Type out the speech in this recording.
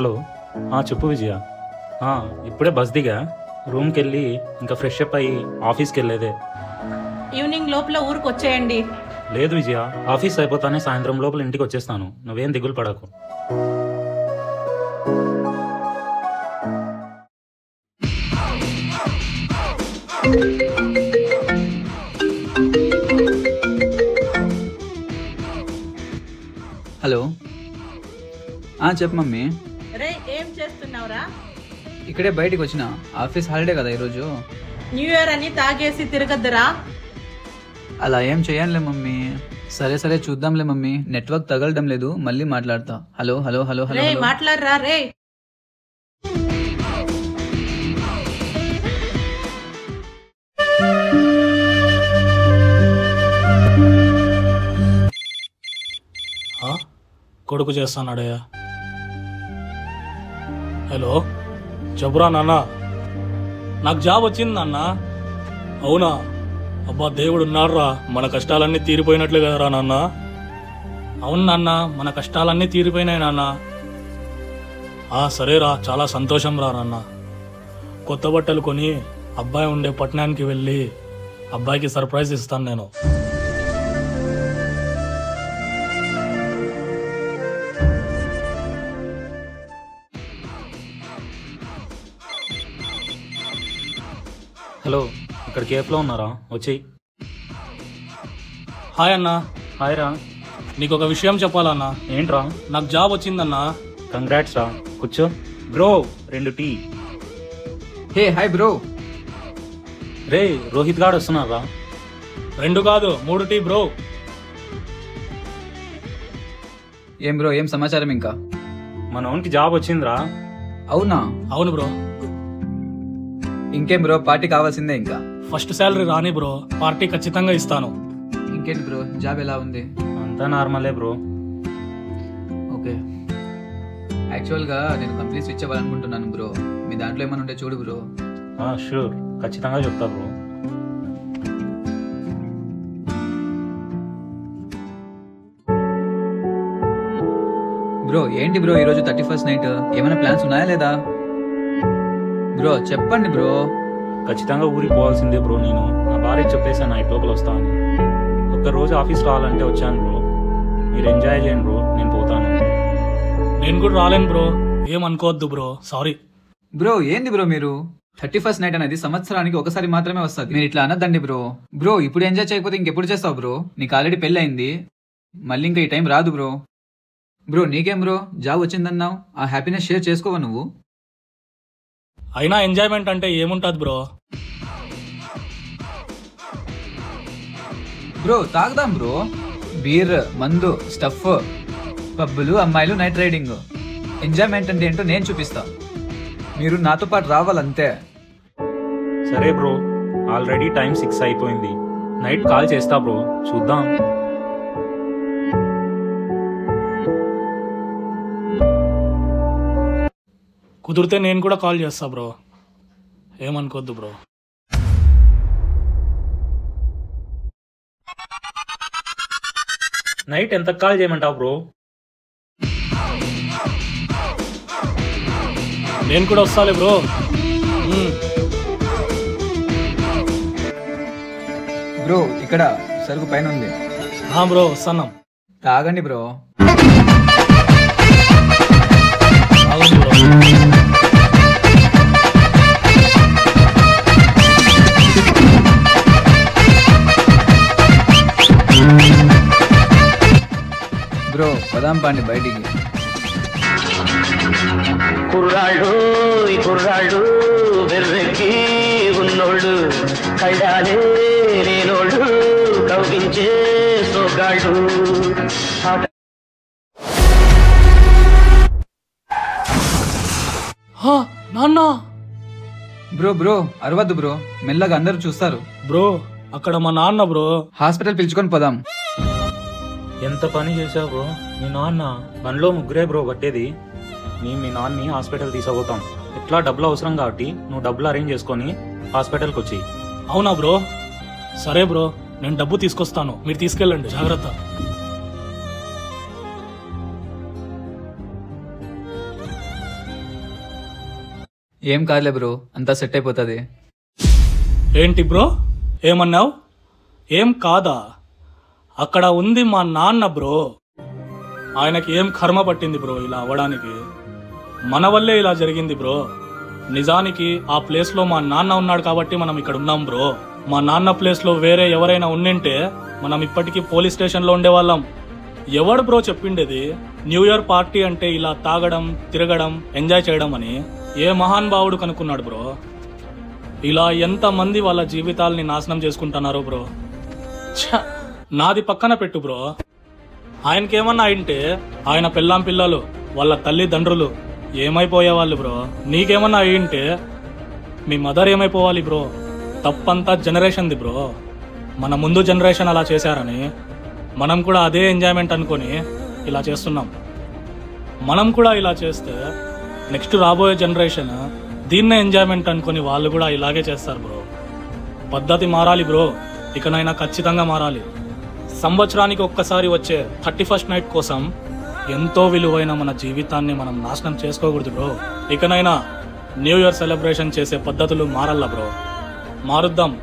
Hello, చెప్పు విజయ. ఇప్పుడే bus దిగా, రూమ్కి వెళ్ళి ఇంకా ఫ్రెష్ అప్ అయ్యి ఆఫీస్కి వెళ్ళేదే. ఈవినింగ్ లోపల ఊరికి వచ్చేయండి. లేదు విజయ, ఆఫీస్ అయిపోతానే సాయంత్రం లోపల ఇంటికి వచ్చేస్తాను. నువ్వేం దిగులు పడకు. హలో, చెప్పు మమ్మీ. రే, ఏం చేస్తున్నావురా? ఇక్కడే బయటికి వచ్చిన, ఆఫీస్ హాలిడే కదా ఈరోజు. న్యూ ఇయర్ అని తాగేసి తిరగద్దురా. అలా ఏం చేయంలే మమ్మీ. సరే సరే చూద్దాంలే మమ్మీ. నెట్వర్క్ తగలడం లేదు, మళ్ళీ మాట్లాడతా. Hello hello hello hello. మాట్లాడరా రే. కొడుకు చేస్తానాడయ్యా. హలో, చెప్పురా నాన్న. నాకు జాబ్ వచ్చింది నాన్న. అవునా? అబ్బా, దేవుడు ఉన్నాడురా. మన కష్టాలన్నీ తీరిపోయినట్లే కదరా నాన్న. అవును నాన్న, మన కష్టాలన్నీ తీరిపోయినాయి నాన్న. సరేరా, చాలా సంతోషం రా నాన్న. కొత్త బట్టలు కొని అబ్బాయి ఉండే పట్టణానికి వెళ్ళి అబ్బాయికి సర్ప్రైజ్ ఇస్తాను నేను. హలో, ఇక్కడ కేఫ్లో ఉన్నారా? వచ్చేయి. హాయ్ అన్నా. హాయ్ రా. నీకు ఒక విషయం చెప్పాలన్నా. ఏంట్రా? నాకు జాబ్ వచ్చిందన్నా. కంగ్రాట్స్ రా. కూర్చో. Bro, 2 tea. Hey hi bro. రే, రోహిత్ గాడు వస్తున్నారా? 2 కాదు 3 టీ బ్రో. ఏం బ్రో, ఏం సమాచారం? ఇంకా మన ఓన్కి జాబ్ వచ్చిందిరా. అవునా? అవును బ్రో. ఇంకేం బ్రో, పార్టీ కావాల్సిందే. ఇంకా ఫస్ట్ శాలరీ రాని బ్రో, పార్టీ ఖచ్చితంగా ఇస్తాను. ఇంకేంటి బ్రో, జాబ్ ఎలా ఉంది? అంతా నార్మలే బ్రో. ఓకే, యాక్చువల్గా నేను కంపెనీ స్విచ్ అవ్వాలనుకుంటున్నాను బ్రో. మీ దాంట్లో ఏమైనా ఉంటే చూడు బ్రో. షూర్, ఖచ్చితంగా చెప్తా బ్రో. బ్రో ఏంటి బ్రో, ఈరోజు 31st నైట్ ఏమైనా ప్లాన్స్ ఉన్నాయా లేదా? బ్రో చెప్పండి బ్రో. ఖచ్చితంగా ఊరికి పోవాల్సిందే బ్రో. నేను నా భార్య చెప్పేసాను నైట్ లోపల వస్తా అని. ఒక్కరోజు ఆఫీస్ రావాలంటే వచ్చాను బ్రో. మీరు ఎంజాయ్ చేయండి బ్రో, నేను పోతాను. నేను కూడా రాలేను బ్రో, ఏమనుకోవద్దు బ్రో. Sorry bro. ఏంది బ్రో మీరు, 31st నైట్ అనేది సంవత్సరానికి ఒకసారి మాత్రమే వస్తుంది. మీరు ఇట్లా అనద్దండి బ్రో. బ్రో ఇప్పుడు ఎంజాయ్ చేయకపోతే ఇంకెప్పుడు చేస్తావు బ్రో? నీకు ఆల్రెడీ పెళ్ళి అయింది, మళ్ళీ ఇంకా ఈ టైం రాదు బ్రో. బ్రో నీకేం బ్రో, జాబ్ వచ్చిందన్నావు, ఆ హ్యాపీనెస్ షేర్ చేసుకోవా నువ్వు? అయినా ఎంజాయ్మెంట్ అంటే ఏముంటది బ్రో? బ్రో తాగుదాం బ్రో. బీర్, మందు, స్టఫ్, పబ్బులు, అమ్మాయిలు, నైట్ రైడింగ్. ఎంజాయ్మెంట్ అంటే ఏంటో నేను చూపిస్తా, మీరు నాతో పాటు రావాలంతే. సరే బ్రో, ఆల్రెడీ టైం 6 అయిపోయింది. నైట్ కాల్ చేస్తా బ్రో, చూద్దాం. కుదిరితే నేను కూడా కాల్ చేస్తా బ్రో, ఏమనుకోద్దు బ్రో. నైట్ ఎంత కాల్ చేయమంటావు బ్రో? నేను కూడా వస్తాలే బ్రో. బ్రో ఇక్కడ సరుకు పైన ఉంది. బ్రో వస్తున్నాం. తాగండి బ్రో. అవును బ్రో. బ్రో పదాం పాండి బయటికి. కుర్రాళ్ళు ఈ కుర్రాళ్ళు వెర్రెక్కి ఉన్నోళ్ళు, కళ్ళాలే లేనోళ్ళు, కవ్వించే సోగాళ్ళు. నాన్న. బ్రో బ్రో అరవద్దు బ్రో, మెల్లగా అందరూ చూస్తారు. బ్రో అక్కడ మా నాన్న బ్రో. హాస్పిటల్ పిలుచుకొని పోదాం. ఎంత పని చేశావు బ్రో. మీ నాన్న మనలో ముగ్గురే బ్రో పట్టేది. మీ నాన్నని హాస్పిటల్ తీసుకుపోతాం. ఎట్లా డబ్బులు అవసరం కాబట్టి నువ్వు డబ్బులు అరేంజ్ చేసుకొని హాస్పిటల్కి వచ్చి. అవునా బ్రో? సరే బ్రో, నేను డబ్బు తీసుకొస్తాను, మీరు తీసుకెళ్ళండి, జాగ్రత్త. ఏం కాదులే బ్రో, అంతా సెట్ అయిపోతుంది. ఏంటి బ్రో ఏమన్నావు? ఏం కాదా? అక్కడ ఉంది మా నాన్న బ్రో. ఆయనకి ఏం కర్మ పట్టింది బ్రో ఇలా అవ్వడానికి? మన వల్లే ఇలా జరిగింది బ్రో. నిజానికి ఆ ప్లేస్ లో మా నాన్న ఉన్నాడు కాబట్టి మనం ఇక్కడ ఉన్నాం బ్రో. మా నాన్న ప్లేస్ లో వేరే ఎవరైనా ఉండింటే మనం ఇప్పటికీ పోలీస్ స్టేషన్ లో ఉండేవాళ్ళం. ఎవడు బ్రో చెప్పిండేది న్యూ ఇయర్ పార్టీ అంటే ఇలా తాగడం, తిరగడం, ఎంజాయ్ చేయడం అని? ఏ మహాన్ భావుడు కనుక్కున్నాడు బ్రో? ఇలా ఎంత మంది వాళ్ళ జీవితాలని నాశనం చేసుకుంటున్నారో బ్రో. ఛ, నాది పక్కన పెట్టు బ్రో. ఆయనకేమన్నా అయింటే ఆయన పెళ్ళాం పిల్లలు, వాళ్ళ తల్లిదండ్రులు ఏమైపోయేవాళ్ళు బ్రో? నీకేమన్నా అయింటే మీ మదర్ ఏమైపోవాలి బ్రో? తప్పంతా జనరేషన్ది బ్రో. మన ముందు జనరేషన్ అలా చేశారని మనం కూడా అదే ఎంజాయ్మెంట్ అనుకొని ఇలా చేస్తున్నాం. మనం కూడా ఇలా చేస్తే నెక్స్ట్ రాబోయే జనరేషన్ దీన్నే ఎంజాయ్మెంట్ అనుకొని వాళ్ళు కూడా ఇలాగే చేస్తారు బ్రో. పద్ధతి మారాలి బ్రో. ఇకనైనా ఖచ్చితంగా మారాలి. సంవత్సరానికి ఒక్కసారి వచ్చే 31st నైట్ కోసం ఎంతో విలువైన మన జీవితాన్ని మనం నాశనం చేసుకోకూడదు బ్రో. ఇకనైనా న్యూ ఇయర్ సెలబ్రేషన్ చేసే పద్ధతులు మారల్లా బ్రో. మారుద్దాం.